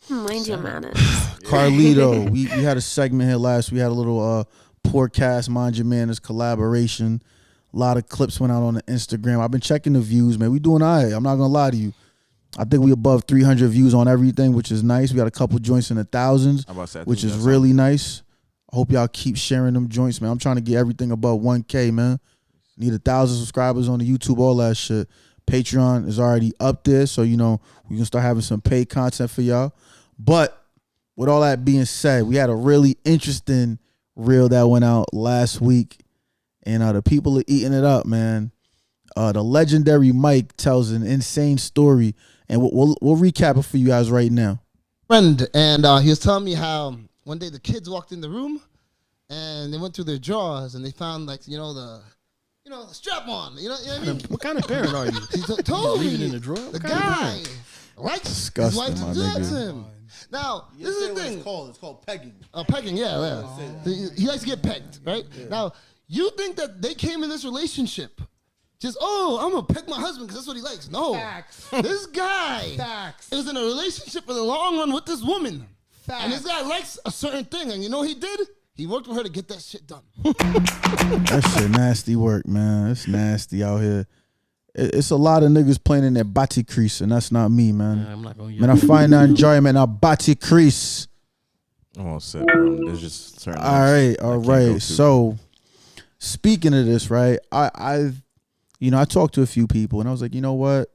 Mind your manners. Carlito, we had a segment here last. We had a little podcast, Mind Your Manners collaboration. A lot of clips went out on the Instagram. I've been checking the views, man. We doing all right. I'm not gonna lie to you. I think we above 300 views on everything, which is nice. We got a couple joints in the thousands, which is really nice. I hope y'all keep sharing them joints, man. I'm trying to get everything above 1K, man. Need 1,000 subscribers on the YouTube, all that shit. Patreon is already up there, so we can start having some paid content for y'all. But with all that being said, we had a really interesting reel that went out last week, and the people are eating it up, man. The legendary Mike tells an insane story, and we'll recap it for you guys right now. Friend, and he was telling me how one day the kids walked in the room, and they went through their drawers, and they found the strap on. You know what I mean? What kind of parent are you? He told me in the drawer. the guy likes his wife to do that to him. Now, this is the thing. It's called pegging. Pegging, yeah. He likes to get pegged, right? Yeah. Now, you think that they came in this relationship just, I'm going to peg my husband because that's what he likes. No. Facts. This guy is in a relationship in the long run with this woman. Facts. And this guy likes a certain thing. And you know what he did? He worked with her to get that shit done. That shit nasty work, man. It's nasty out here. It's a lot of niggas playing in their body crease, and that's not me, man. I'm not gonna man, I find that enjoyment in our body crease. I'm all set, bro. There's just certain all right. So, speaking of this, right, I talked to a few people, and I was like, you know what?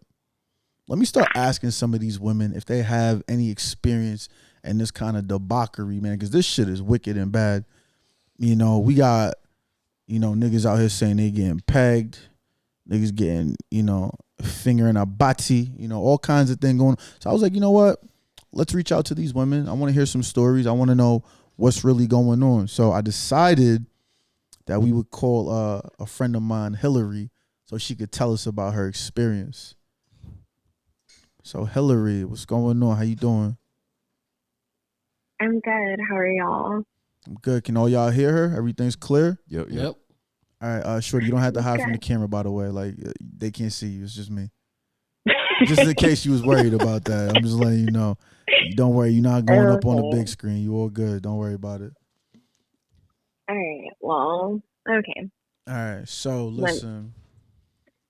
Let me start asking some of these women if they have any experience in this kind of debauchery, man, because this shit is wicked and bad. We got, niggas out here saying they getting pegged. Niggas getting, fingering a bati, all kinds of things going on. So I was like, you know what? Let's reach out to these women. I want to hear some stories. I want to know what's really going on. So I decided that we would call a friend of mine, Hillary, so she could tell us about her experience. So Hillary, what's going on? How you doing? I'm good. How are y'all? I'm good. Can all y'all hear her? Everything's clear? Yep. All right, Shorty, you don't have to hide from the camera, by the way. Like, they can't see you. It's just me. Just in case you was worried about that. I'm just letting you know. Don't worry. You're not going up on the big screen. You all good. Don't worry about it. All right. Well, okay. All right. So, listen.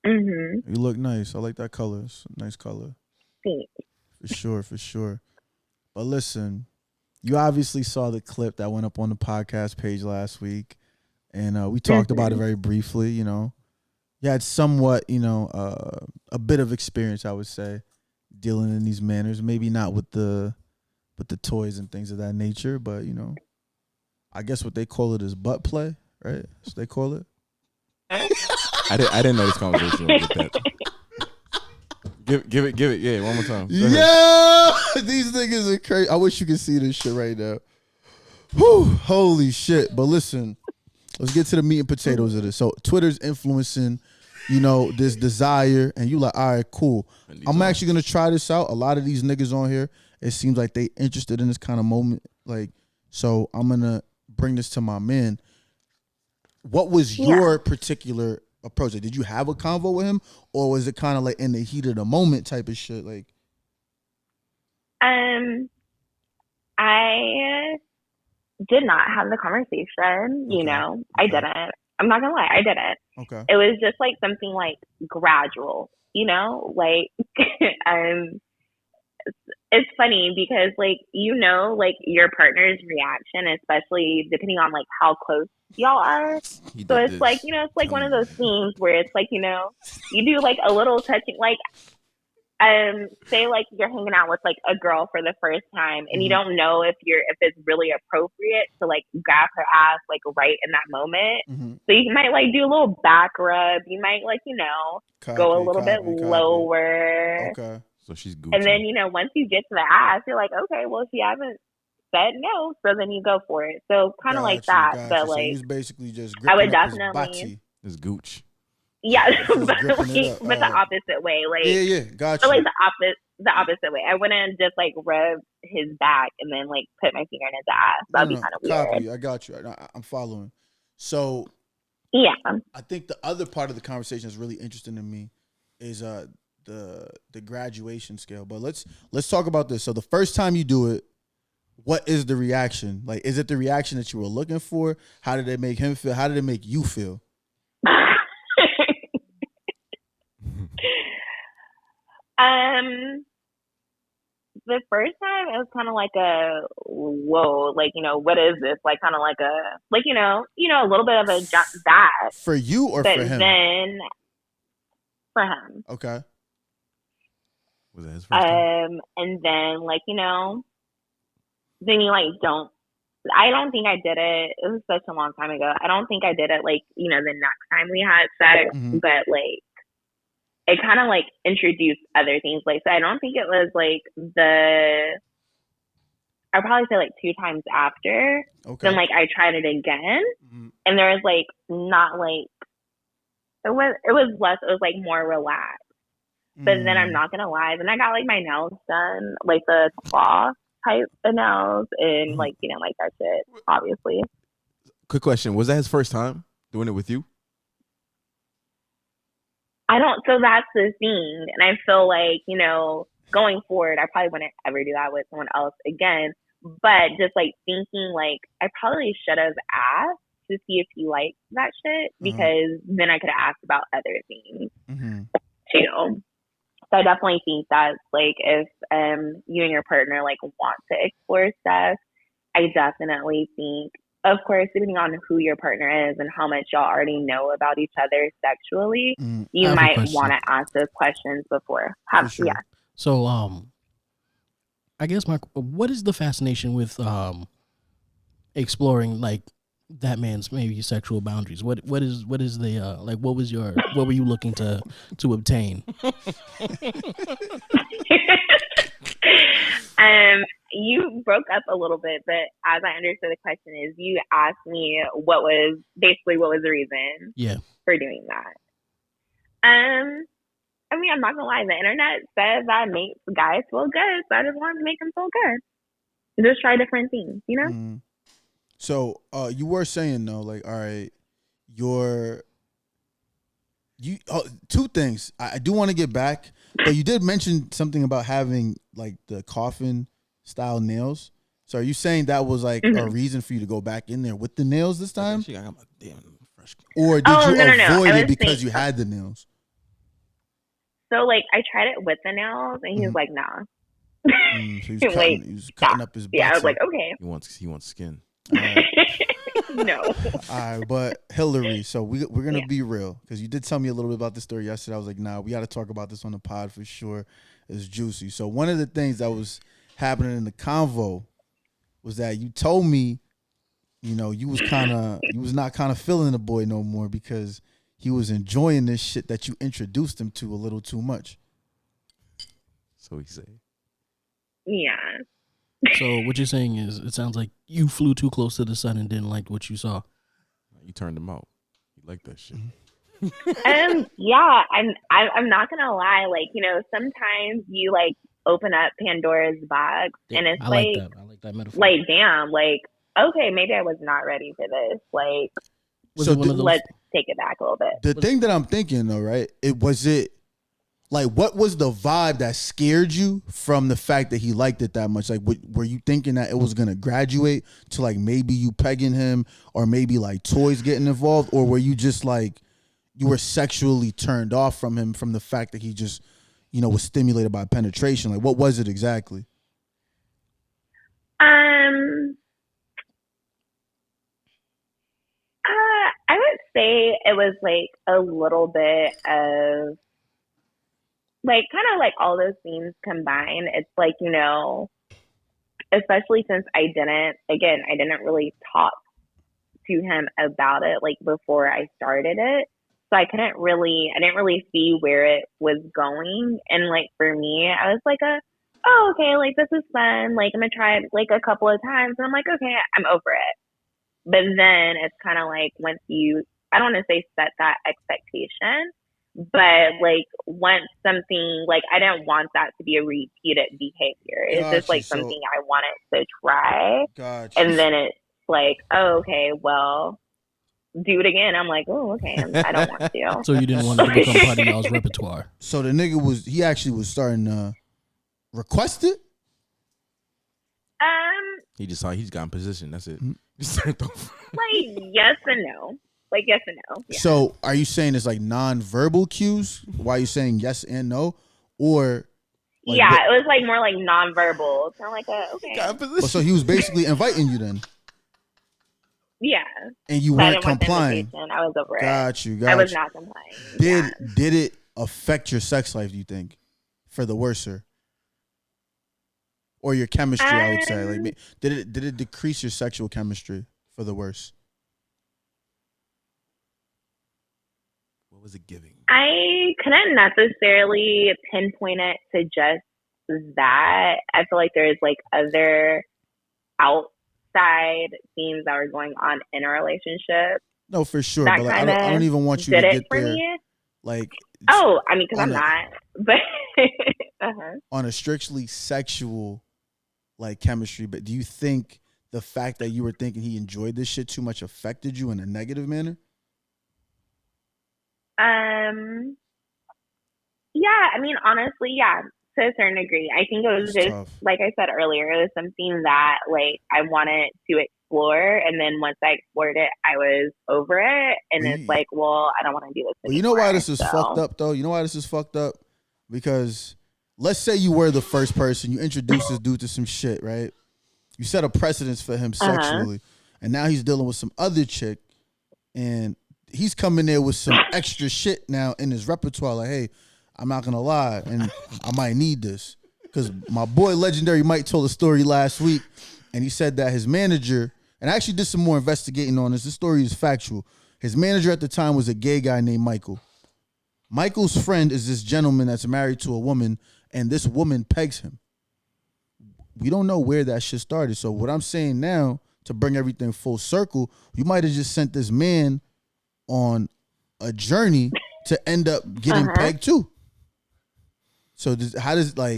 You look nice. I like that color. It's a nice color. Thanks. For sure. But listen, you obviously saw the clip that went up on the podcast page last week. And we talked about it very briefly, You had somewhat, a bit of experience, I would say, dealing in these manners. Maybe not with the toys and things of that nature, but, I guess what they call it is butt play, right? That's what they call it. I didn't know this conversation was with that. Give it. Yeah, one more time. Yeah, these niggas are crazy. I wish you could see this shit right now. Whew, holy shit. But listen. Let's get to the meat and potatoes of this. So Twitter's influencing, this desire, and you like, all right, cool. I'm actually gonna try this out. A lot of these niggas on here, it seems like they interested in this kind of moment. Like, so I'm gonna bring this to my man. What was your particular approach? Like, did you have a convo with him, or was it kind of like in the heat of the moment type of shit? Like, I did not have the conversation, I didn't. I'm not gonna lie, I didn't. Okay. It was just like something like gradual, like it's funny because like your partner's reaction, especially depending on like how close y'all are. So it's like, it's like one of those things where it's like, you do like a little touching, like say like you're hanging out with like a girl for the first time and you don't know if it's really appropriate to like grab her ass like right in that moment. So you might like do a little back rub. You might like, go a little bit lower. Okay. So she's Gucci. And then, once you get to the ass, you're like, okay, well, she hasn't said no. So then you go for it. So kind of like that. But so like, he's basically just I would gripping up definitely. It's Gooch. Yeah, but gripping but the opposite way, like gotcha. But like the opposite way. I wouldn't just like rub his back and then like put my finger in his ass. That'd be kind of weird. Copy. I got you. I'm following. So yeah, I think the other part of the conversation that's really interesting to me is the graduation scale. But let's talk about this. So the first time you do it, what is the reaction? Like, is it the reaction that you were looking for? How did it make him feel? How did it make you feel? The first time it was kind of like a whoa, like, you know, what is this? Like, kind of like a, like, you know, a little bit of a jump back. For you or but for him? Then for him. Okay. Was that his first time? And then, like, you know, then you like I don't think I did it. It was such a long time ago. I don't think I did it like, you know, the next time we had sex, but like it kind of like introduced other things. Like, so I don't think it was like I'd probably say like 2 times after. Okay. Then like I tried it again, and there was like not like it was less. It was like more relaxed. But then I'm not gonna lie. Then I got like my nails done, like the claw type of nails, and like, you know, like that shit. Obviously. Quick question: was that his first time doing it with you? I don't. So that's the thing, and I feel like, you know, going forward, I probably wouldn't ever do that with someone else again. But just like thinking, like I probably should have asked to see if he liked that shit, because then I could have asked about other things too. So I definitely think that like if you and your partner like want to explore stuff, I definitely think, of course, depending on who your partner is and how much y'all already know about each other sexually, you might want to ask those questions before. Sure. Yeah. So I guess what is the fascination with exploring like that man's maybe sexual boundaries? What is the like what were you looking to obtain? You broke up a little bit, but as I understood the question is, you asked me what was the reason for doing that. I mean, I'm not gonna lie, the internet says that makes guys feel good, so I just wanted to make them feel good. Just try different things, you know? So you were saying though, like, all right, two things. I do want to get back, but you did mention something about having like the coffin style nails. So are you saying that was like a reason for you to go back in there with the nails this time? I got my damn fresh. Or did you avoid it because you had the nails? So like I tried it with the nails, and he was like, "Nah." So he was cutting up his butt. Yeah, I was like, "Okay." He wants skin. No. All right, but Hillary, so we're gonna be real, because you did tell me a little bit about the story yesterday. I was like, nah, we got to talk about this on the pod for sure. It's juicy. So one of the things that was happening in the convo was that you told me, you know, you was not kind of feeling the boy no more because he was enjoying this shit that you introduced him to a little too much. So he said. Yeah. So what you're saying is, it sounds like you flew too close to the sun and didn't like what you saw. You turned him out. You like that shit. Yeah, I'm not gonna lie. Like, you know, sometimes you like open up Pandora's box, and it's I like that metaphor. Like, damn, like, okay, maybe I was not ready for this. Like, let's take it back a little bit. The thing that I'm thinking though, right? Like, what was the vibe that scared you from the fact that he liked it that much? Like, were you thinking that it was going to graduate to, like, maybe you pegging him or maybe, like, toys getting involved? Or were you just, like, you were sexually turned off from him from the fact that he just, you know, was stimulated by penetration? Like, what was it exactly? I would say it was, like, a little bit of, like, kind of like all those things combined. It's like, you know, especially since I didn't really talk to him about it, like, before I started it. So I didn't really see where it was going. And, like, for me, I was like, oh, okay, like, this is fun. Like, I'm going to try it, like, a couple of times. And I'm like, okay, I'm over it. But then it's kind of like once I don't want to say set that expectation, but like once something, like I didn't want that to be a repeated behavior. It's just like something I wanted to try. And then it's like, oh, okay, well, do it again. I'm like, oh, okay, I don't want to. So you didn't want it to become part of y'all's repertoire. So the nigga he actually was starting to request it? He just saw he's got in position. That's it. Like yes and no. Like yes and no. Yeah. So are you saying it's like non-verbal cues? Why are you saying yes and no? Or like, yeah, it was like more like non-verbal. Kind of like okay. So he was basically inviting you then? Yeah. And you weren't complying. I was over it. Got you. I was not complying. Did it affect your sex life, do you think? For the worser? Or your chemistry, I would say. Like, did it decrease your sexual chemistry for the worse? What was it giving? I couldn't necessarily pinpoint it to just that. I feel like there's like other outside themes that were going on in a relationship. No, for sure. But like, I don't even want you to get there. Me. Like, oh, I mean, because I'm not. But on a strictly sexual like chemistry, but do you think the fact that you were thinking he enjoyed this shit too much affected you in a negative manner? Yeah, I mean, honestly, yeah, to a certain degree. I think it was just, tough. Like I said earlier, it was something that, like, I wanted to explore, and then once I explored it, I was over it, and it's like, well, I don't want to do this anymore. You know why this is fucked up, though? You know why this is fucked up? Because let's say you were the first person, you introduced this dude to some shit, right? You set a precedence for him sexually, and now he's dealing with some other chick, and he's coming there with some extra shit now in his repertoire. Like, hey, I'm not gonna lie, and I might need this. Because my boy Legendary Mike told a story last week, and he said that his manager, and I actually did some more investigating on this. This story is factual. His manager at the time was a gay guy named Michael. Michael's friend is this gentleman that's married to a woman, and this woman pegs him. We don't know where that shit started. So what I'm saying now, to bring everything full circle, you might have just sent this man on a journey to end up getting pegged too. So does that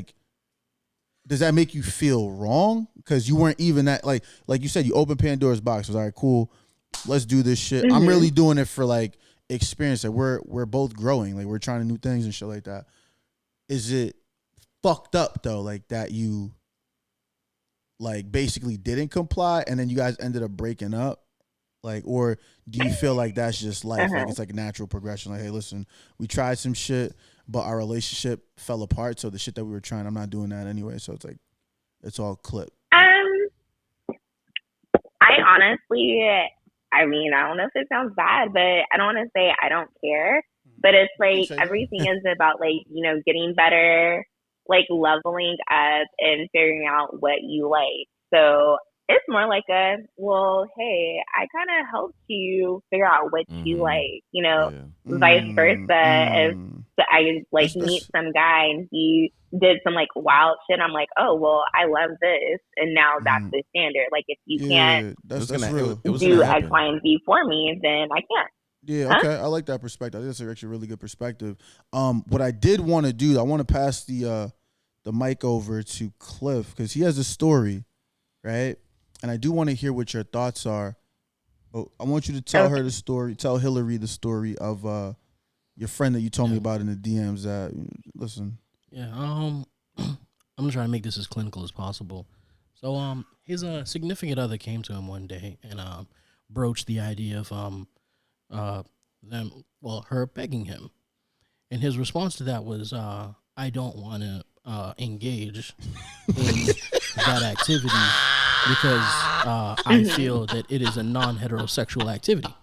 make you feel wrong? Because you weren't even that, like you said, you opened Pandora's box. It was all right, cool, let's do this shit. I'm really doing it for like experience. Like we're both growing, like we're trying new things and shit like that. Is it fucked up though, like that you like basically didn't comply and then you guys ended up breaking up? Like, or do you feel like that's just life? Like it's like a natural progression. Like, hey, listen, we tried some shit, but our relationship fell apart. So the shit that we were trying, I'm not doing that anyway. So it's like, it's all clip. I honestly, I mean, I don't know if it sounds bad, but I don't want to say I don't care. But it's like everything is about like, you know, getting better, like leveling up and figuring out what you like. So it's more like well, hey, I kind of helped you figure out what you like, you know, vice versa. If I like meet some guy and he did some like wild shit, I'm like, oh, well, I love this. And now that's the standard. Like if you can't do X, Y, and Z for me, then I can't. Yeah, okay. I like that perspective. I think that's actually a really good perspective. What I did want to do, I want to pass the mic over to Cliff because he has a story, right? And I do want to hear what your thoughts are. But I want you to tell her the story, tell Hillary the story of your friend that you told me about in the DMs. Listen. Yeah, I'm gonna try to make this as clinical as possible. So, his significant other came to him one day and broached the idea of her begging him, and his response to that was, "I don't want to engage in that activity because I feel that it is a non-heterosexual activity."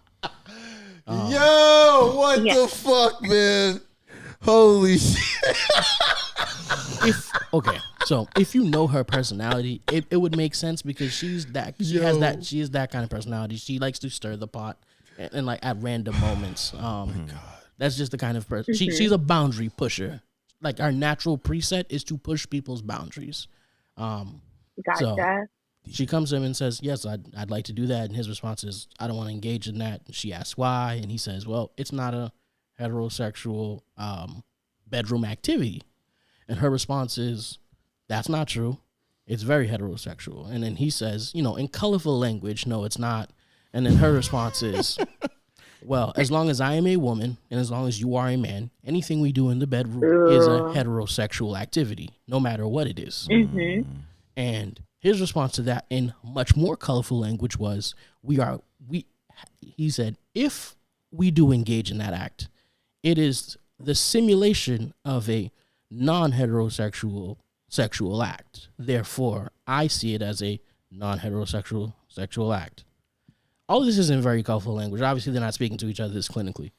Yo, what the fuck, man? Holy shit. If you know her personality, it would make sense because she is that kind of personality. She likes to stir the pot and like at random moments. That's just the kind of person. She's a boundary pusher. Like our natural preset is to push people's boundaries. Gotcha. So she comes to him and says, yes, I'd like to do that. And his response is, I don't want to engage in that. And she asks why. And he says, well, it's not a heterosexual bedroom activity. And her response is, that's not true. It's very heterosexual. And then he says, in colorful language, no, it's not. And then her response is, Well, as long as I am a woman and as long as you are a man, anything we do in the bedroom is a heterosexual activity, no matter what it is. Mm-hmm. And his response to that in much more colorful language was, he said, if we do engage in that act, it is the simulation of a non-heterosexual sexual act. Therefore, I see it as a non-heterosexual sexual act. All of this is in very colorful language. Obviously, they're not speaking to each other this clinically.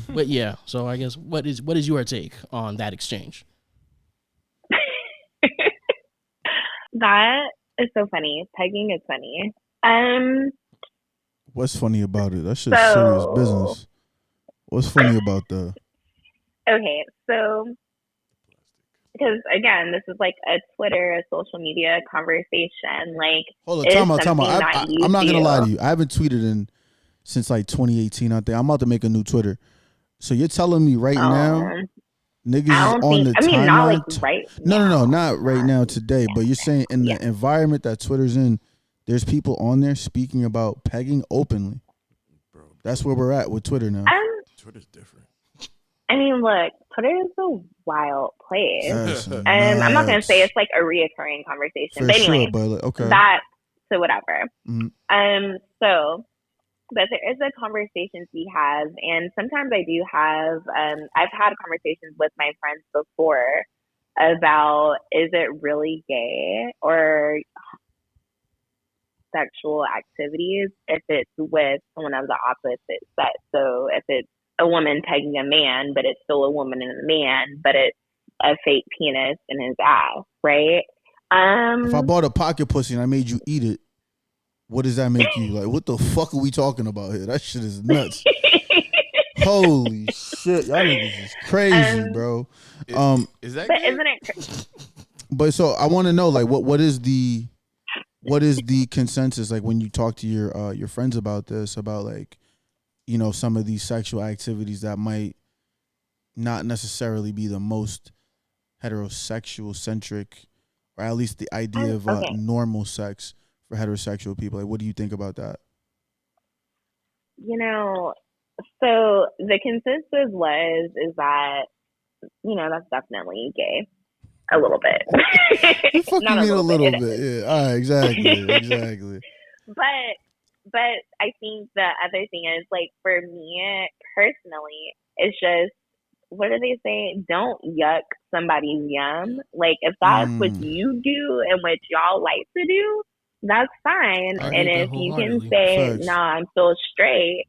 But yeah, so I guess what is your take on that exchange? That is so funny. Pegging is funny. What's funny about it? That shit's serious business. What's funny about that? Okay, so because again, this is like a Twitter, a social media conversation. Like, hold on, time out. I'm not gonna lie to you. I haven't tweeted since like 2018. I think I'm about to make a new Twitter. So you're telling me right now, niggas is on the timeline? Not like right now. No, not right now today. But you're saying in the environment that Twitter's in, there's people on there speaking about pegging openly. Bro, that's where we're at with Twitter now. Twitter's different. I mean, look, Twitter is a wild place. I'm not going to say it's like a reoccurring conversation. For but anyway, sure, but okay. So whatever. Mm-hmm. But there is a conversations we have, and sometimes I do have, I've had conversations with my friends before about, is it really gay or sexual activities if it's with someone of the opposite sex? So if it's a woman pegging a man, but it's still a woman and a man, but it's a fake penis in his ass, right? If I bought a pocket pussy and I made you eat it, what does that make you? Like, what the fuck are we talking about here? That shit is nuts. Holy shit, y'all niggas is crazy, bro. Is that? But isn't it crazy? But so I want to know, like, what is the consensus, like, when you talk to your friends about this, about, like, you know, some of these sexual activities that might not necessarily be the most heterosexual centric, or at least the idea of normal sex for heterosexual people. Like, what do you think about that? You know, so the consensus is that, you know, that's definitely gay. A little bit. You fucking mean a little bit. Yeah. All right, exactly. But I think the other thing is, like, for me personally, it's just, what do they say? Don't yuck somebody's yum. Like, if that's what you do and what y'all like to do, that's fine. And if you can say, nah, I'm still straight,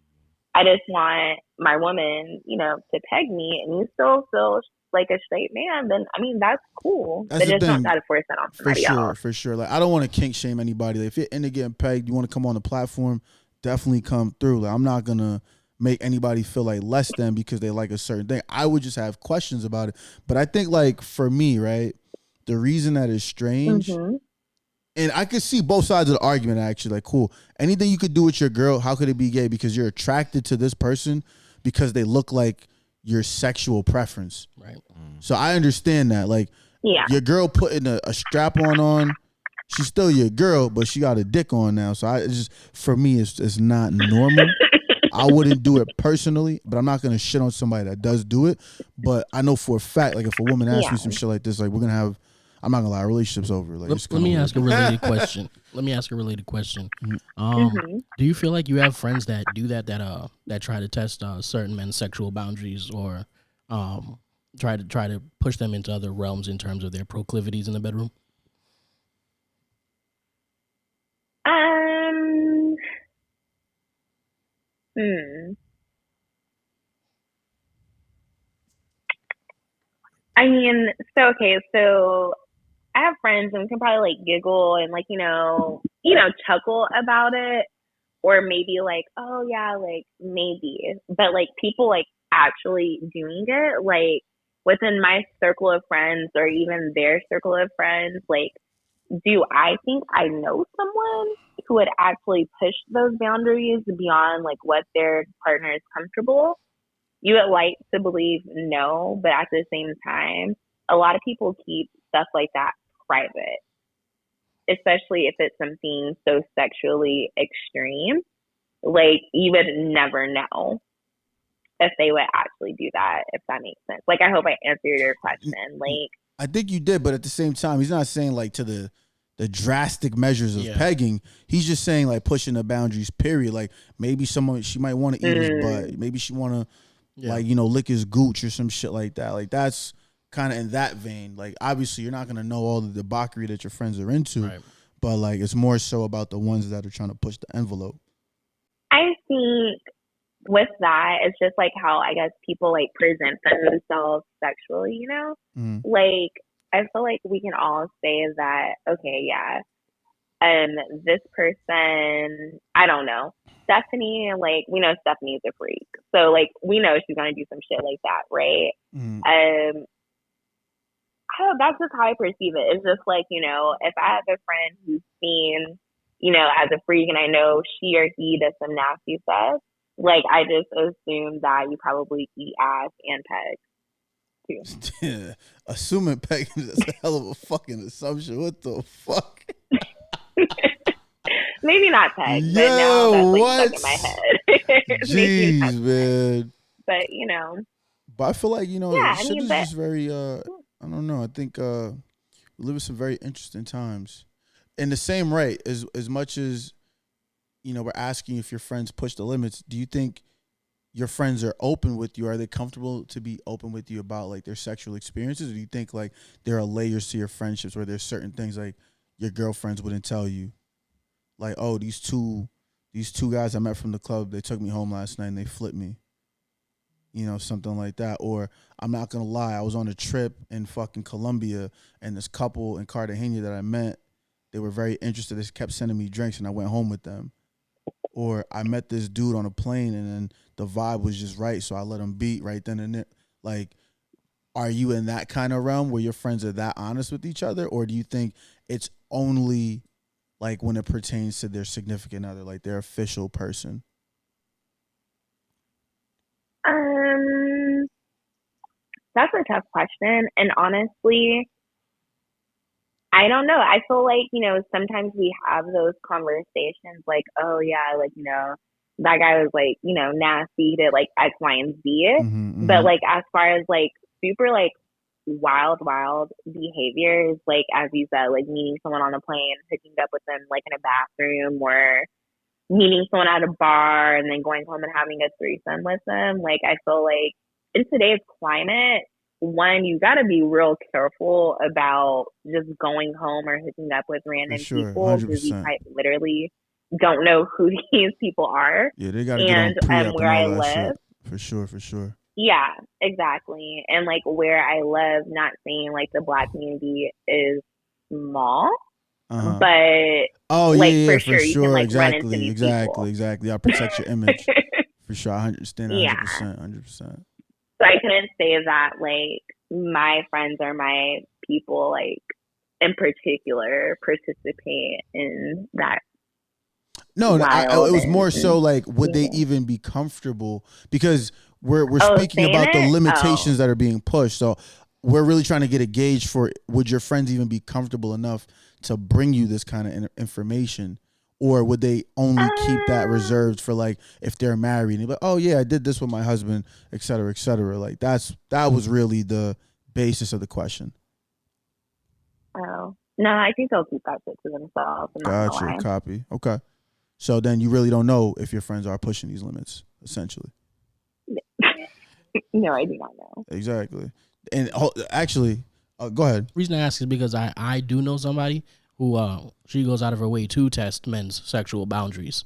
I just want my woman, you know, to peg me, and you still feel like a straight man, then, I mean, that's cool. But just don't try to force that on somebody else. For sure. Like, I don't want to kink shame anybody. Like, if you're into getting pegged, you want to come on the platform, definitely come through. Like, I'm not going to make anybody feel like less than because they like a certain thing. I would just have questions about it. But I think, like, for me, right, the reason that is strange, and I could see both sides of the argument, actually. Like, cool. Anything you could do with your girl, how could it be gay? Because you're attracted to this person because they look like your sexual preference. Right. So I understand that. Like, your girl putting a strap on, she's still your girl, but she got a dick on now. So for me, it's not normal. I wouldn't do it personally, but I'm not going to shit on somebody that does do it. But I know for a fact, like, if a woman asks me some shit like this, like, we're going to have, I'm not going to lie, our relationship's over. Like, let me ask a related question. Do you feel like you have friends that do that try to test certain men's sexual boundaries, or try to push them into other realms in terms of their proclivities in the bedroom? I mean, so I have friends, and we can probably, like, giggle and, like, you know, chuckle about it, or maybe like, oh yeah, like, maybe, but, like, people, like, actually doing it, like, within my circle of friends or even their circle of friends, like, do I think I know someone who would actually push those boundaries beyond, like, what their partner is comfortable? You would like to believe no, but at the same time, a lot of people keep stuff like that private, especially if it's something so sexually extreme. like you would never know if they would actually do that, if that makes sense. Like, I hope I answered your question. Like, I think you did, but at the same time, he's not saying like to the drastic measures of pegging. He's just saying like pushing the boundaries, period. Like maybe she might want to eat his butt. Maybe she want to like, lick his gooch or some shit like that. Like that's kind of in that vein. Like obviously you're not going to know all the debauchery that your friends are into, right. But like it's more so about the ones that are trying to push the envelope. I think with that, it's just like how I guess people like present themselves sexually, Like I feel like we can all say that, okay, yeah, this person, I don't know, Stephanie, like we know Stephanie's a freak, so like we know she's gonna do some shit like that, right? That's just how I perceive it. It's just like, if I have a friend who's seen, as a freak, and I know she or he does some nasty stuff, like I just assume that you probably eat ass and peg. Yeah, assuming pegging is a hell of a fucking assumption. What the fuck? Maybe not peg, but now that's like stuck in my head. Jeez, man. But But I feel like shit is just very. I don't know. I think we live in some very interesting times. In the same right, as much as we're asking if your friends push the limits. Do you think your friends are open with you? Are they comfortable to be open with you about like their sexual experiences? Or do you think like there are layers to your friendships where there's certain things like your girlfriends wouldn't tell you? Like, oh, these two guys I met from the club, they took me home last night and they flipped me. Something like that. Or I'm not gonna lie, I was on a trip in fucking Colombia and this couple in Cartagena that I met, they were very interested. They kept sending me drinks and I went home with them. Or I met this dude on a plane and then the vibe was just right, so I let him beat right then and there. Like, are you in that kind of realm where your friends are that honest with each other? Or do you think it's only like when it pertains to their significant other, like their official person? That's a tough question. And honestly, I don't know. I feel like, sometimes we have those conversations like, oh yeah, like, that guy was like, nasty to like X, Y, and Z. But like, as far as like super like wild behaviors, like as you said, like meeting someone on a plane, picking up with them like in a bathroom, or meeting someone at a bar and then going home and having a threesome with them. Like, I feel like in today's climate, one, you got to be real careful about just going home or hooking up with random people 100%. because you quite literally don't know who these people are. Yeah, they got to get on pre-op where and all I that live. Shit. For sure. Yeah, exactly. And like where I live, not saying like the Black community is small, but for sure you can like run into these people. Exactly. I'll protect your image. For sure, I understand 100%. So I couldn't say that like my friends or my people like in particular participate in that. No, it was more so like would they even be comfortable? Because we're speaking about the limitations that are being pushed. So we're really trying to get a gauge for would your friends even be comfortable enough to bring you this kind of information? Or would they only keep that reserved for like if they're married and they're like, oh yeah, I did this with my husband, et cetera, et cetera. Like that was really the basis of the question. Oh no, I think they'll keep that shit to themselves. Gotcha. Copy. Okay. So then you really don't know if your friends are pushing these limits, essentially. No, I do not know. Exactly. And actually, go ahead. The reason I ask is because I do know somebody who she goes out of her way to test men's sexual boundaries.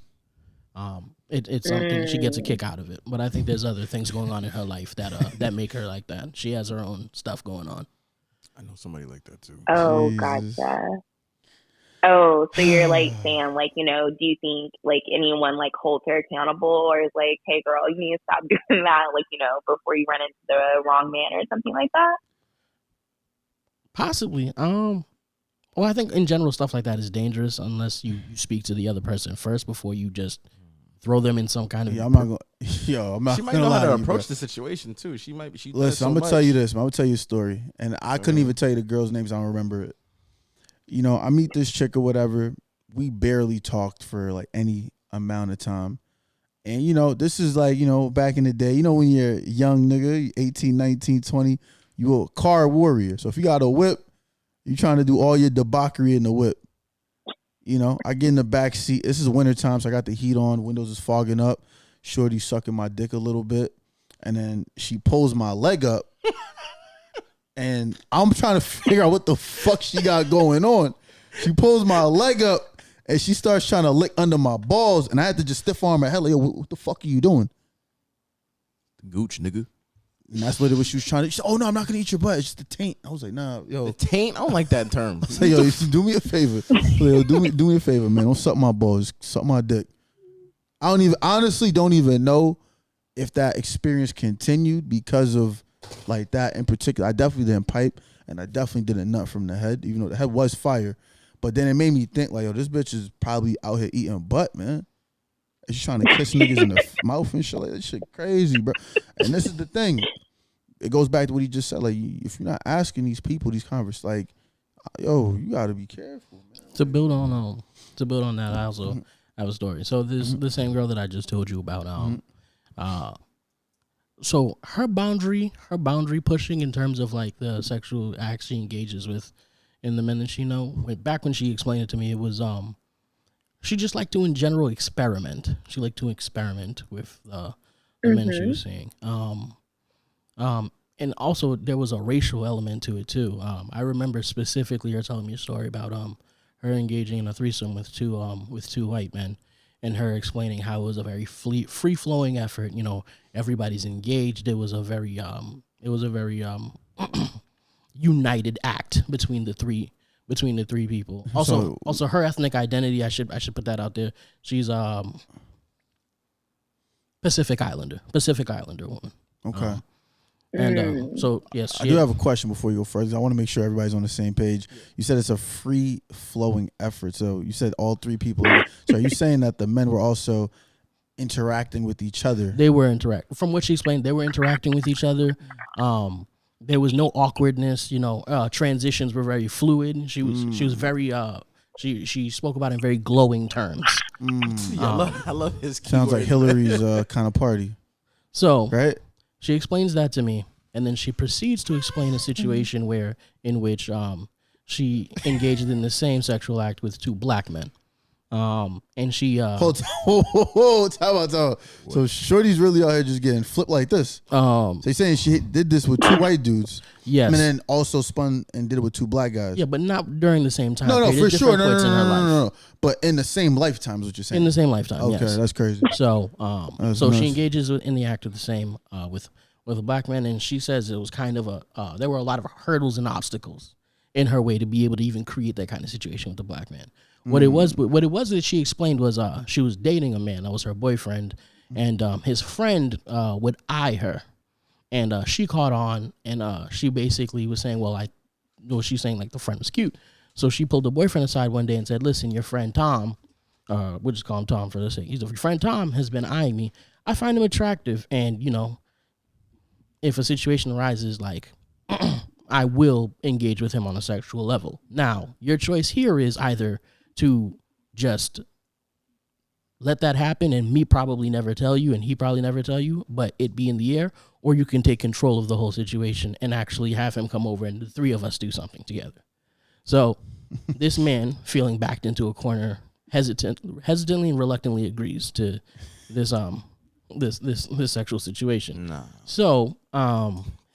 It's something she gets a kick out of it, but I think there's other things going on in her life that make her like that. She has her own stuff going on. I know somebody like that too. Oh, Jesus. gotcha. Oh, so you're like saying like, do you think like anyone like holds her accountable or is like, hey girl, you need to stop doing that, like, before you run into the wrong man or something like that? Possibly. Well, I think in general stuff like that is dangerous unless you speak to the other person first before you just throw them in some kind of. Yeah, I'm not gonna. She might know how to approach the situation too. She might be. Listen, I'm gonna tell you this. I'm gonna tell you a story, and I couldn't even tell you the girl's names. I don't remember it. I meet this chick or whatever. We barely talked for like any amount of time. And, you know, this is like, you know, back in the day, you know, when you're a young nigga, 18, 19, 20, you a car warrior. So if you got a whip, you trying to do all your debauchery in the whip. You know, I get in the back seat. This is wintertime, so I got the heat on. Windows is fogging up. Shorty sucking my dick a little bit. And then she pulls my leg up. And I'm trying to figure out what the fuck she got going on. She pulls my leg up. And she starts trying to lick under my balls, and I had to just stiff arm her head like, yo, what the fuck are you doing? Gooch, nigga. And that's what she was trying to. She said, oh, no, I'm not going to eat your butt. It's just the taint. I was like, nah, yo. The taint? I don't like that term. I said, yo, you do me a favor. Yo, do me a favor, man. Don't suck my balls. Suck my dick. I honestly don't even know if that experience continued because of like that in particular. I definitely didn't pipe, and I definitely didn't nut from the head, even though the head was fire. But then it made me think, like, yo, this bitch is probably out here eating butt, man. And she's trying to kiss niggas in the mouth and shit. Like, that shit crazy, bro. And this is the thing. It goes back to what he just said. Like, if you're not asking these people these conversations, like, yo, you got to be careful, man. To build on that, I also have a story. So the same girl that I just told you about, so her boundary pushing in terms of, like, the sexual acts she engages with and the men that she know, back when she explained it to me, it was she just liked to in general experiment. She liked to experiment with the men she was seeing. And also there was a racial element to it too. I remember specifically her telling me a story about her engaging in a threesome with two white men, and her explaining how it was a very free flowing effort. You know, everybody's engaged. It was a very united act between the three people. Also her ethnic identity, I should put that out there. She's Pacific Islander woman. Okay. And so yes, I do have a question before you go further. I want to make sure everybody's on the same page. You said it's a free flowing effort. So you said all three people. So are you saying that the men were also interacting with each other? They were from what she explained, they were interacting with each other. There was no awkwardness, you know. Transitions were very fluid. She was very she spoke about it in very glowing terms. I love his keywords. Sounds like Hillary's kind of party. So right? She explains that to me, and then she proceeds to explain a situation in which she engaged in the same sexual act with two black men. And she time out. So Shorty's really out here just getting flipped like this. So you're saying she did this with two white dudes, yes, and then also spun and did it with two black guys. Yeah, but not during the same time. No, for sure, no. But in the same lifetime is what you're saying. In the same lifetime. Okay, yes. That's crazy. So, That's so nuts. she engages in the act of the same with a black man, and she says it was kind of there were a lot of hurdles and obstacles in her way to be able to even create that kind of situation with the black man. What it was that she explained was she was dating a man that was her boyfriend, and his friend would eye her, and she caught on, and she basically was saying, she's saying like the friend was cute, so she pulled the boyfriend aside one day and said, "Listen, your friend Tom, we'll just call him Tom for this sake. Your friend Tom has been eyeing me. I find him attractive, and you know, if a situation arises, like." I will engage with him on a sexual level. Now, your choice here is either to just let that happen and me probably never tell you and he probably never tell you, but it be in the air, or you can take control of the whole situation and actually have him come over and the three of us do something together. So this man, feeling backed into a corner, hesitantly and reluctantly agrees to this this sexual situation. Nah. So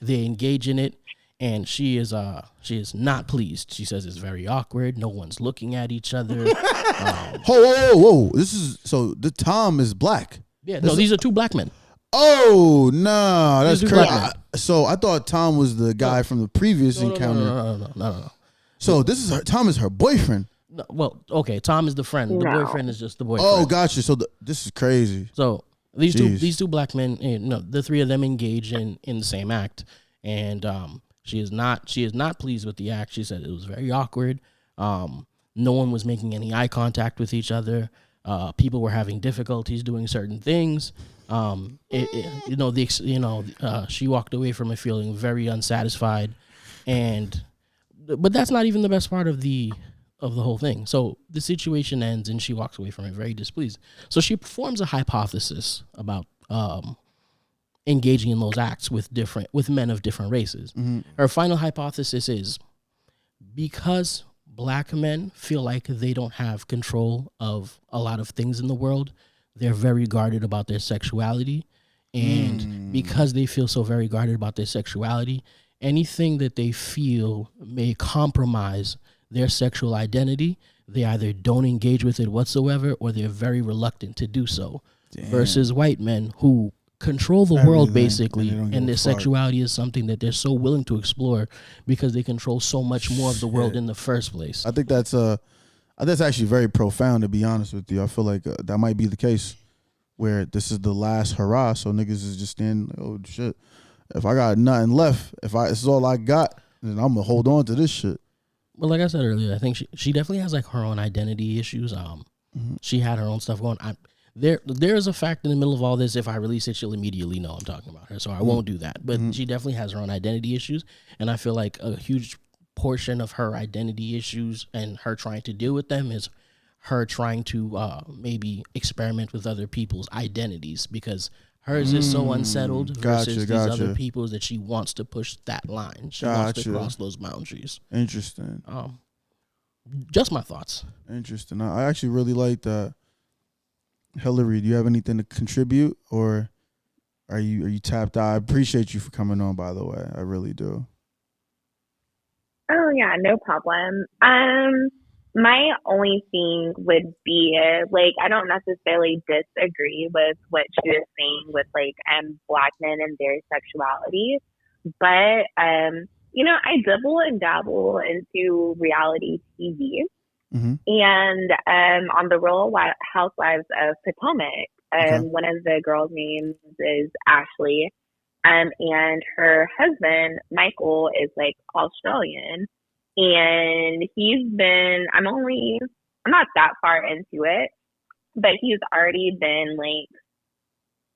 they engage in it. And she is not pleased. She says it's very awkward. No one's looking at each other. Whoa! This is so the Tom is black. Yeah, no, these are two black men. Oh no, that's These are crazy. black men. So I thought Tom was the guy from the previous encounter. No. So this is Tom is her boyfriend. No, well, okay, Tom is the friend. The boyfriend is just the boyfriend. Oh, gotcha. So this is crazy. So these two black men, the three of them engage in the same act, and she is not pleased with the act. She said it was very awkward. No one was making any eye contact with each other. People were having difficulties doing certain things. She walked away from it feeling very unsatisfied, but that's not even the best part of the of the whole thing. So the situation ends and she walks away from it very displeased. So she performs a hypothesis about engaging in those acts with men of different races. Her final hypothesis is because black men feel like they don't have control of a lot of things in the world, they're very guarded about their sexuality. And because they feel so very guarded about their sexuality, anything that they feel may compromise their sexual identity, they either don't engage with it whatsoever or they're very reluctant to do so. Damn. Versus white men who control the world basically, and their sexuality is something that they're so willing to explore because they control so much more of the world in the first place. I think that's actually very profound, to be honest with you. I feel like that might be the case where this is the last hurrah, so niggas is just standing like, oh shit, if I got nothing left, this is all I got, then I'm gonna hold on to this shit. Well, like I said earlier, I think she definitely has like her own identity issues. She had her own stuff going. There is a fact in the middle of all this. If I release it, she'll immediately know I'm talking about her, so I won't do that. But she definitely has her own identity issues, and I feel like a huge portion of her identity issues and her trying to deal with them is her trying to maybe experiment with other people's identities, because hers is so unsettled versus these other people's that she wants to push that line. She wants to cross those boundaries. Interesting. Just my thoughts. Interesting. I actually really like that. Hillary, do you have anything to contribute, or are you tapped out? I appreciate you for coming on, by the way. I really do. Oh yeah, no problem. My only thing would be like, I don't necessarily disagree with what she was saying with like black men and their sexuality, but I dibble and dabble into reality TV. And on the Real Housewives of Potomac, one of the girls' names is Ashley, and her husband Michael is like Australian, and I'm not that far into it, but he's already been like,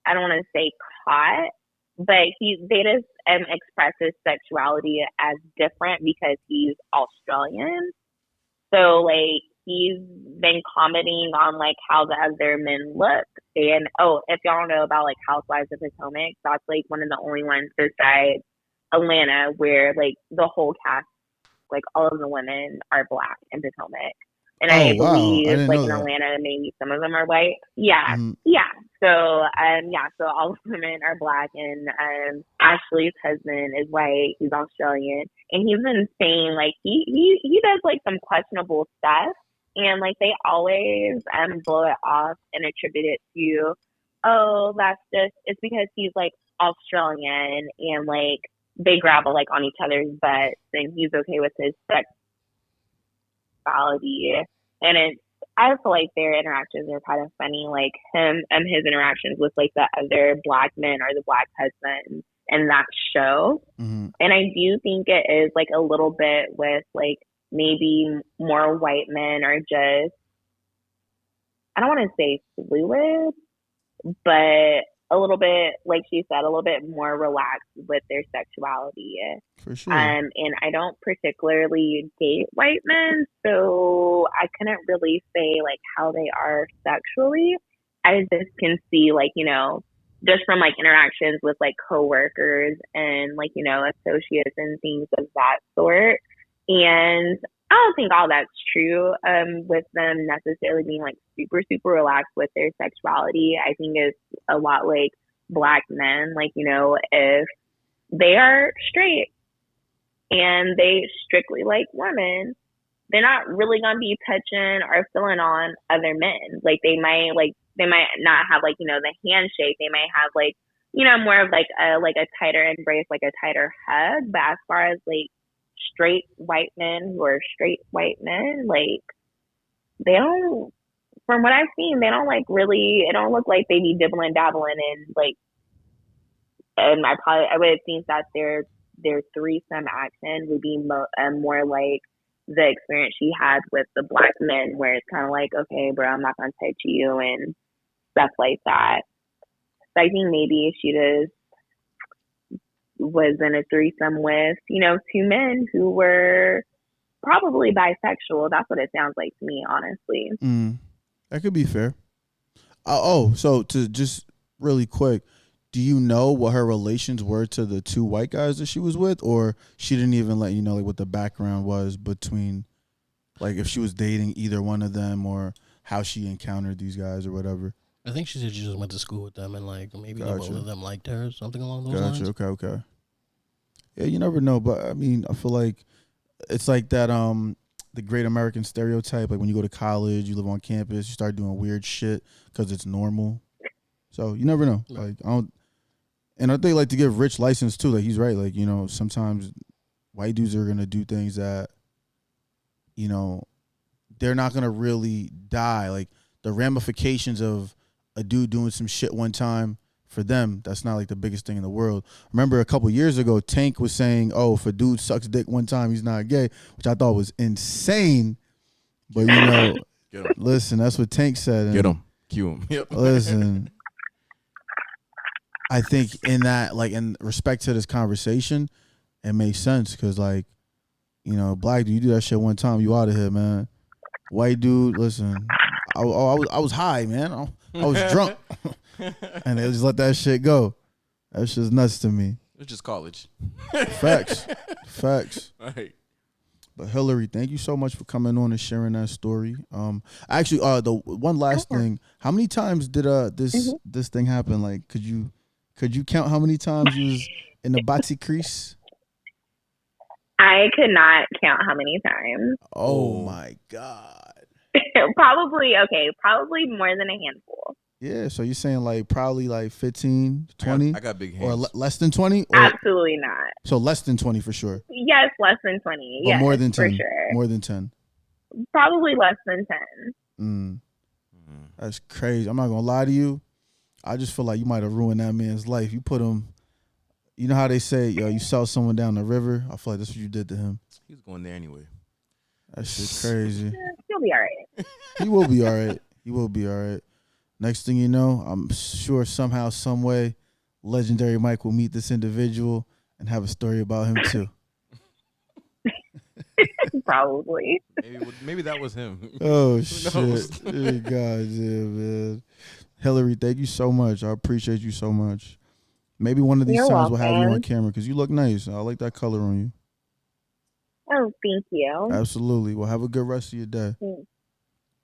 I don't want to say caught, but they just express his sexuality as different because he's Australian. So, like, he's been commenting on, like, how the other men look. And, if y'all know about, like, Housewives of Potomac, that's, like, one of the only ones besides Atlanta where, like, the whole cast, like, all of the women are black in Potomac. And I believe, like, in Atlanta, maybe some of them are white. Yeah. Yeah. So, so all of the women are black, and Ashley's husband is white. He's Australian. And he's been saying, like, he does, like, some questionable stuff. And, like, they always blow it off and attribute it to, it's because he's, like, Australian, and, like, they grapple, like, on each other's butts, and he's okay with his sexuality. And I feel like their interactions are kind of funny, like him and his interactions with like the other black men or the black husbands in that show. And I do think it is like a little bit with like maybe more white men are just, I don't want to say fluid, but a little bit, like she said, a little bit more relaxed with their sexuality. For sure. And I don't particularly date white men, so I couldn't really say like how they are sexually. I just can see like, just from like interactions with like coworkers and like, associates and things of that sort. And I don't think all that's true with them necessarily being like super, super relaxed with their sexuality. I think it's a lot like black men, like, if they are straight and they strictly like women, they're not really going to be touching or feeling on other men. Like they might not have like, the handshake. They might have like, more of like a tighter embrace, like a tighter hug. But as far as like straight white men who are straight white men, like they don't, from what I've seen, they don't like really, it don't look like they be dibbling dabbling in like, and I would think that their threesome action would be more like the experience she had with the black men, where it's kind of like, okay, bro, I'm not gonna touch you and stuff like that. So I think maybe she just was in a threesome with, two men who were probably bisexual. That's what it sounds like to me, honestly. That could be fair. So to just really quick, do you know what her relations were to the two white guys that she was with, or she didn't even let you know like what the background was between, like if she was dating either one of them or how she encountered these guys or whatever? I think she said she just went to school with them and like maybe both of them liked her or something along those lines. Okay. Yeah, you never know, but I mean, I feel like it's like that the great American stereotype, like when you go to college, you live on campus, you start doing weird shit because it's normal. So you never know. Like I think they like to give Rich license too. Like he's right. Like, you know, sometimes white dudes are gonna do things that, you know, they're not gonna really die. Like the ramifications of a dude doing some shit one time, for them, that's not like the biggest thing in the world. Remember a couple years ago, Tank was saying, "Oh, if a dude sucks dick one time, he's not gay," which I thought was insane. But you know, listen, that's what Tank said. Get him, cue him. Yep. Listen, I think in that, like in respect to this conversation, it makes sense because, like, you know, black dude, you do that shit one time, you out of here, man. White dude, listen, I was high, man. I was drunk. And they just let that shit go. That shit's nuts to me. It's just college. Facts. All right. But Hillary, thank you so much for coming on and sharing that story. Actually, the one last thing. How many times did this thing happen? Like, could you count how many times you was in the bati crease? I could not count how many times. Oh my God. Probably more than a handful. Yeah, so you're saying like probably like 15, 20? I got big hands. Or less than 20? Absolutely not. So less than 20 for sure. Yes, less than 20. But yes, more than 10. For sure. More than 10. Probably less than 10. That's crazy. I'm not going to lie to you. I just feel like you might have ruined that man's life. You put him, you know how they say, yo, you sell someone down the river? I feel like that's what you did to him. He was going there anyway. That shit crazy. He'll be all right. He will be all right. He will be all right. Next thing you know, I'm sure somehow, some way, legendary Mike will meet this individual and have a story about him too. Probably. Maybe that was him. Oh shit! Hey, God, yeah, man. Hillary, thank you so much. I appreciate you so much. Maybe one of these You're times welcome. we'll have you on camera because you look nice. I like that color on you. Oh, thank you. Absolutely. Well, have a good rest of your day.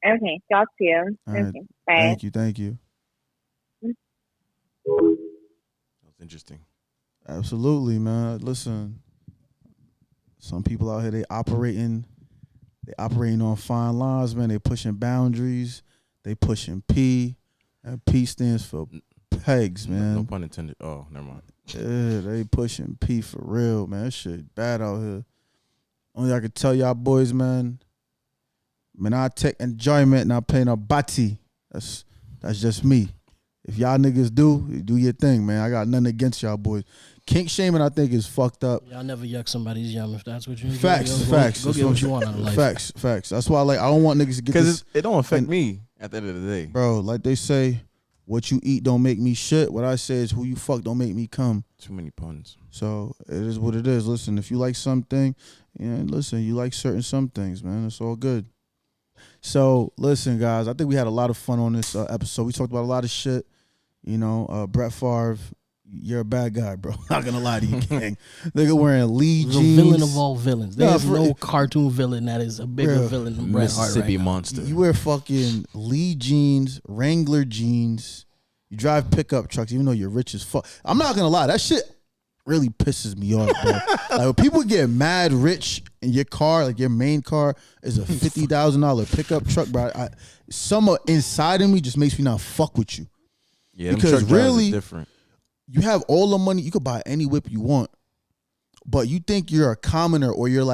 Okay, y'all too. All right. Okay, bye. Thank you. That was interesting. Absolutely, man. Listen, some people out here they operating on fine lines, man. They pushing boundaries. They pushing P, and P stands for pegs, man. No pun intended. Oh, never mind. Yeah, they pushing P for real, man. That shit bad out here. Only I could tell y'all boys, man. Man, I take enjoyment and I play no bati. That's just me. If y'all niggas do your thing, man. I got nothing against y'all boys. Kink shaming, I think, is fucked up. Y'all never yuck somebody's yum if that's what you need. Facts. Go get what you want out of life. Facts. That's why, like, I don't want niggas to get this. Because it don't affect me at the end of the day. Bro, like they say, what you eat don't make me shit. What I say is who you fuck don't make me come. Too many puns. So it is what it is. Listen, if you like something, listen, you like some things, man. It's all good. So listen, guys, I think we had a lot of fun on this episode. We talked about a lot of shit. You know, Brett Favre, you're a bad guy, bro. Not gonna lie to you, gang. Nigga wearing Lee The jeans. villain of all villains. There's no cartoon villain that is a bigger villain than Bret Hart Mississippi right now. monster. You wear fucking Lee jeans, Wrangler jeans. You drive pickup trucks, even though you're rich as fuck. I'm not gonna lie, that shit really pisses me off, bro. Like when people get mad rich and your car, like your main car, is a $50,000 pickup truck, bro. Some inside of me just makes me not fuck with you. Yeah, because them truck drivers really, is different. You have all the money, you could buy any whip you want, but you think you're a commoner or you're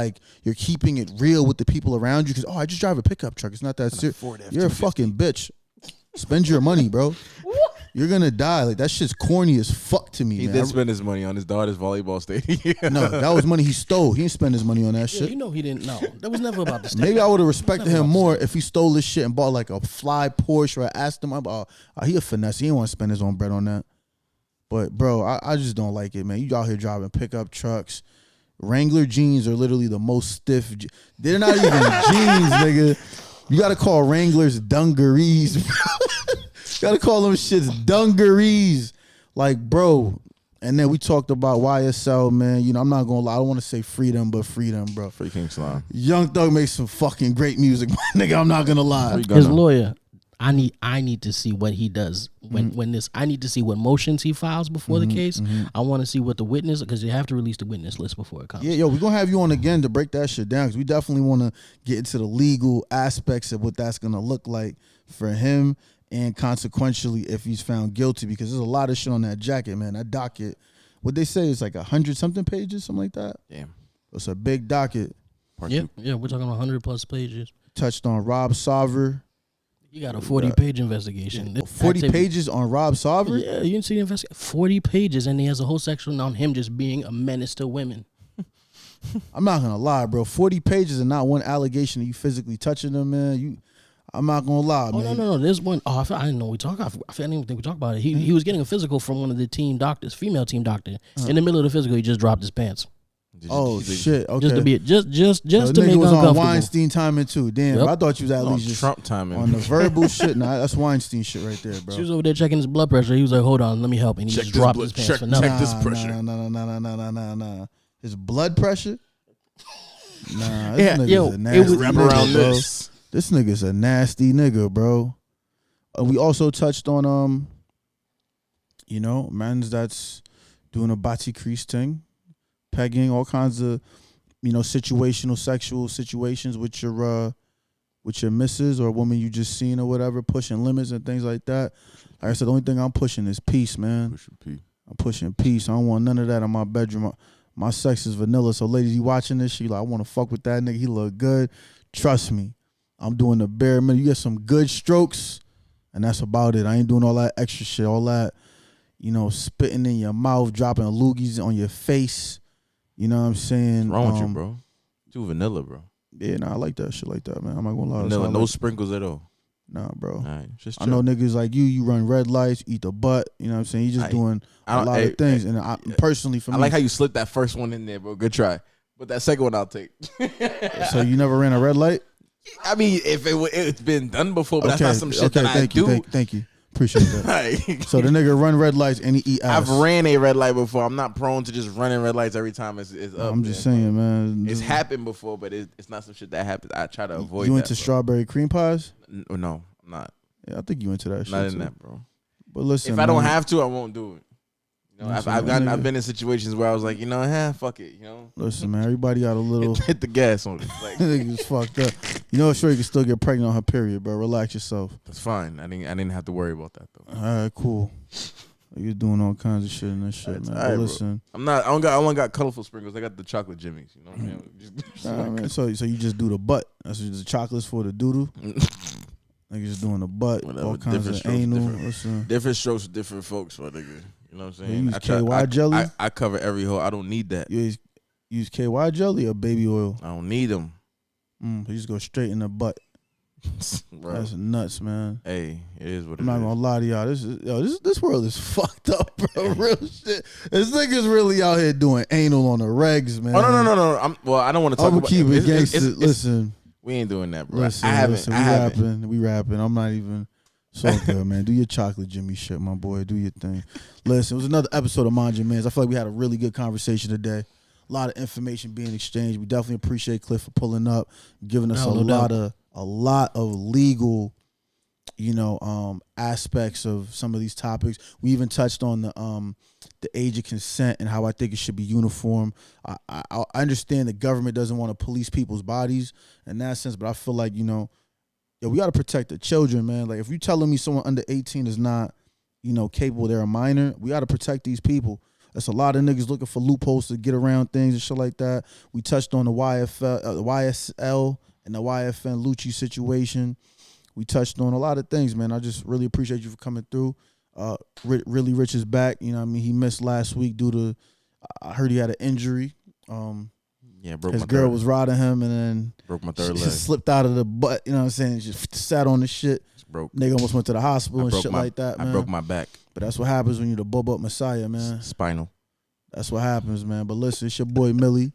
keeping it real with the people around you because, I just drive a pickup truck. It's not that serious. You're a fucking bitch. Spend your money, bro. You're gonna die. Like that shit's corny as fuck to me. He man. did spend his money on his daughter's volleyball stadium. No, that was money he stole. He didn't spend his money on that shit. You know he didn't know. That was never about the stadium. Maybe I would have respected him more if he stole this shit and bought like a fly Porsche, or I asked him about, he a finesse. He didn't want to spend his own bread on that. But bro, I just don't like it, man. You out here driving pickup trucks. Wrangler jeans are literally the most stiff. They're not even jeans, nigga. You gotta call Wranglers dungarees. Gotta call them shits dungarees. Like, bro. And then we talked about YSL, man. You know, I'm not gonna lie. I don't want to say freedom, but freedom, bro. Free King Slime. Young Thug makes some fucking great music, nigga. I'm not gonna lie. His lawyer. I need to see what he does when this. I need to see what motions he files before the case. I want to see what the witness, because you have to release the witness list before it comes. Yeah, yo, we're gonna have you on again to break that shit down, because we definitely want to get into the legal aspects of what that's gonna look like for him, and consequentially if he's found guilty, because there's a lot of shit on that jacket, man. That docket, what they say is like 100-something pages, something like that. Damn, it's a big docket. Yeah, we're talking 100+ pages. Touched on Rob Sarver. You got a 40-page investigation. 40 pages on Rob Sarver? Yeah, you didn't see the investigation. 40 pages, and he has a whole section on him just being a menace to women. I'm not gonna lie, bro. 40 pages and not one allegation of you physically touching them, man. I'm not gonna lie, man. No. There's one. I didn't know we talked. I didn't even think we talked about it. He was getting a physical from one of the team doctors, female team doctor. In the middle of the physical, he just dropped his pants. Shit! Okay, just to be just the to make was uncomfortable. on Weinstein timing too. Damn, Yep. I thought you was at least just Trump timing on the verbal shit. Nah, that's Weinstein shit right there, bro. She was over there checking his blood pressure. He was like, "Hold on, let me help," and he just dropped his pants for nothing. Check this pressure. Nah. His blood pressure. Nah, this Yeah, nigga's yo, a nasty it was- Wrap nigga, around bro. this. This nigga's a nasty nigga, bro. We also touched on you know, man's that's doing a bati crease thing, pegging, all kinds of, you know, situational sexual situations with your missus or a woman you just seen or whatever, pushing limits and things like that. Like I said, the only thing I'm pushing is peace, man. I'm pushing peace. I don't want none of that in my bedroom. My sex is vanilla. So ladies, you watching this, you like, I want to fuck with that nigga. He look good. Trust me. I'm doing the bare minimum. You get some good strokes, and that's about it. I ain't doing all that extra shit, all that, you know, spitting in your mouth, dropping loogies on your face. You know what I'm saying? What's wrong with you, bro? Too vanilla, bro. Yeah, nah, I like that shit like that, man. I'm not gonna lie. Vanilla, no sprinkles at all. Nah, bro. All right, just I know niggas like you run red lights, eat the butt. You know what I'm saying? You just doing a lot of things. And I, personally, for me, I like how you slipped that first one in there, bro. Good try. But that second one I'll take. So you never ran a red light? I mean, if it's been done before, but that's not some shit that thank I you, do. Thank you. Appreciate that. So the nigga run red lights and he eat ass. I've ran a red light before. I'm not prone to just running red lights every time it's up. I'm just saying, man. It's happened before, but it's not some shit that happens. I try to avoid. You that, into bro. strawberry cream pies? No, I'm not. Yeah, I think you into that shit. Not in too. that, bro. But listen, if I don't have to, I won't do it. You know, Listen, I've been in situations where I was like, you know, fuck it, you know. Listen, man, everybody got a little hit the gas on it. Like, niggas fucked up. You know, sure you can still get pregnant on her period, bro. Relax yourself. That's fine. I didn't have to worry about that though. All right, cool. You're doing all kinds of shit and this shit, man. Right, but listen, I only got colorful sprinkles. I got the chocolate jimmies. You know what I mean? nah, man, so you just do the butt. That's just the chocolates for the doodle. Niggas doing the butt, whatever, all kinds of anal. Different strokes for different folks, my nigga. You know what I'm saying? You use KY jelly? I cover every hole. I don't need that. You use KY jelly or baby oil? I don't need them. You just go straight in the butt. That's nuts, man. Hey, it is what it is. I'm not gonna lie to y'all. This world is fucked up, bro. Real shit. This nigga's really out here doing anal on the regs, man. Oh no. I don't want to talk I'm about. Keep it gangster. Listen, we ain't doing that, bro. Listen, I haven't. We rapping. I'm not even. So good, man. Do your chocolate Jimmy shit, my boy. Do your thing. Listen, it was another episode of Mind Your Mans. I feel like we had a really good conversation today. A lot of information being exchanged. We definitely appreciate Cliff for pulling up, giving us a lot of legal, aspects of some of these topics. We even touched on the age of consent and how I think it should be uniform. I understand the government doesn't want to police people's bodies in that sense, but I feel like, we got to protect the children, man. Like, if you telling me someone under 18 is not, capable, they're a minor, we got to protect these people. That's a lot of niggas looking for loopholes to get around things and shit like that. We touched on the YSL and the YFN Lucci situation. We touched on a lot of things, man. I just really appreciate you for coming through. Really Rich is back. He missed last week due to, I heard he had an injury. Broke his my girl third. was riding him and then broke my third she leg. slipped out of the butt, you know what I'm saying? Just sat on the shit. Broke. Nigga almost went to the hospital and shit like that, man. I broke my back. But that's what happens when you're the bub up messiah, man. Spinal. That's what happens, man. But listen, it's your boy Milli.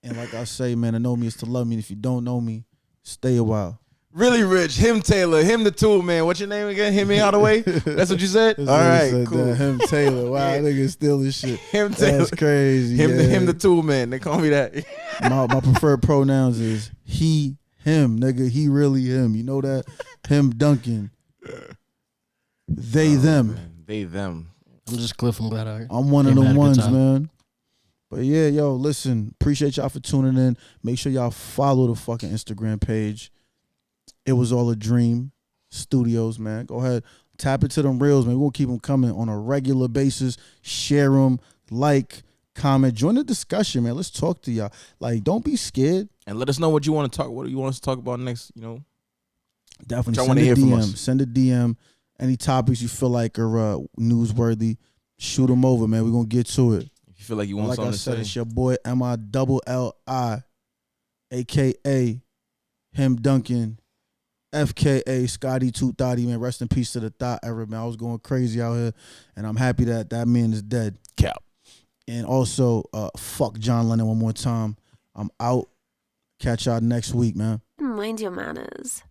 And like I say, man, to know me is to love me. And if you don't know me, stay a while. Really rich. Him Taylor. Him the tool man. What's your name again? Him Hardaway? That's what you said? All right, cool. That. Him Taylor. Wow, nigga stealing shit. Him Taylor. That's crazy. Him the tool man. They call me that. My preferred pronouns is he, him, nigga. He really him. You know that? Him Duncan. They them. Man. They them. I'm just Cliff. I'm glad I'm one of them ones, man. But yeah, yo, listen, appreciate y'all for tuning in. Make sure y'all follow the fucking Instagram page. It Was All a Dream Studios, man. Go ahead, tap into them reels, man. We're going to keep them coming on a regular basis. Share them, like, comment. Join the discussion, man. Let's talk to y'all. Like, don't be scared. And let us know what you want to talk. What do you want us to talk about next, Definitely send a DM. Send a DM. Any topics you feel like are newsworthy, shoot them over, man. We're going to get to it. If you feel like you want like something I said, to say. it's your boy MILLI, a.k.a. Him Duncan, FKA Scotty 230, man. Rest in peace to the thought era, man. I was going crazy out here, and I'm happy that that man is dead. Cap. And also, fuck John Lennon one more time. I'm out. Catch y'all next week, man. Mind your manners.